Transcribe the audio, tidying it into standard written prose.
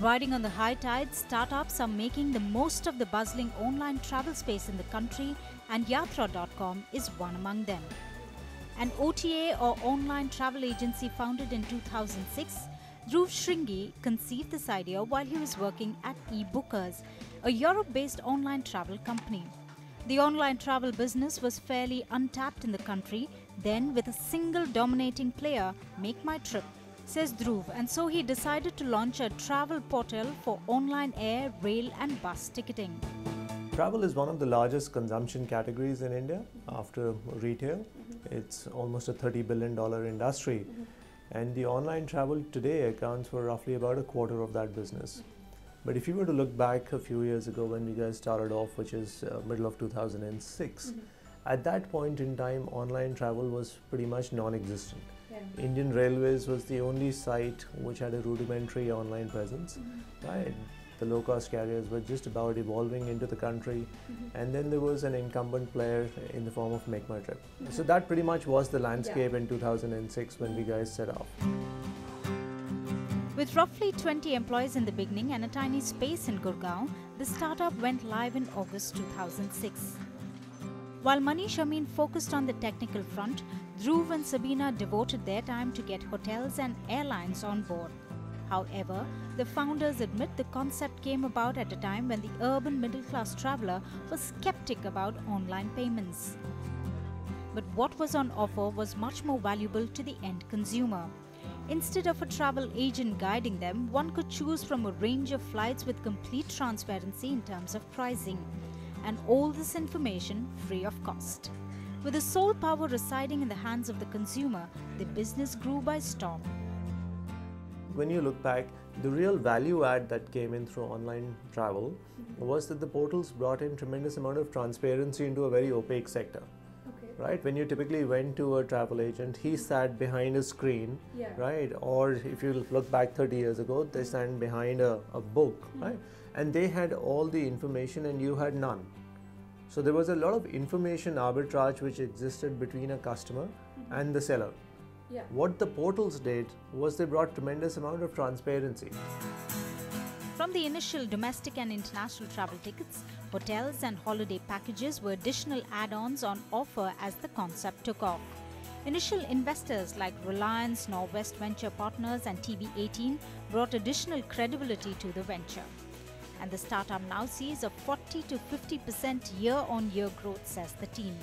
Riding on the high tide, startups are making the most of the bustling online travel space in the country, and Yatra.com is one among them. An OTA or online travel agency founded in 2006, Dhruv Shringi conceived this idea while he was working at eBookers, a Europe-based online travel company. The online travel business was fairly untapped in the country, then with a single dominating player, Make My Trip, says Dhruv, and so he decided to launch a travel portal for online air, rail and bus ticketing. Travel is one of the largest consumption categories in India after retail. It's almost a $30 billion industry. And the online travel today accounts for roughly about a quarter of that business. But if you were to look back a few years ago when we guys started off, which is middle of 2006, at that point in time, online travel was pretty much non-existent. Indian Railways was the only site which had a rudimentary online presence, right? The low-cost carriers were just about evolving into the country, and then there was an incumbent player in the form of Make My Trip. So that pretty much was the landscape in 2006 when we guys set off. With roughly 20 employees in the beginning and a tiny space in Gurgaon, the startup went live in August 2006. While Manish Amin focused on the technical front, Dhruv and Sabina devoted their time to get hotels and airlines on board. However, the founders admit the concept came about at a time when the urban middle-class traveller was skeptic about online payments. But what was on offer was much more valuable to the end consumer. Instead of a travel agent guiding them, one could choose from a range of flights with complete transparency in terms of pricing, and all this information free of cost. With the sole power residing in the hands of the consumer, the business grew by storm. When you look back, the real value add that came in through online travel was that the portals brought in tremendous amount of transparency into a very opaque sector. Right? When you typically went to a travel agent, he sat behind a screen, right? Or if you look back 30 years ago, they stand behind a book, right? And they had all the information and you had none. So there was a lot of information arbitrage which existed between a customer and the seller. What the portals did was they brought tremendous amount of transparency. From the initial domestic and international travel tickets, hotels and holiday packages were additional add-ons on offer as the concept took off. Initial investors like Reliance, Norwest Venture Partners and TB18 brought additional credibility to the venture. And the startup now sees a 40 to 50% year-on-year growth, says the team.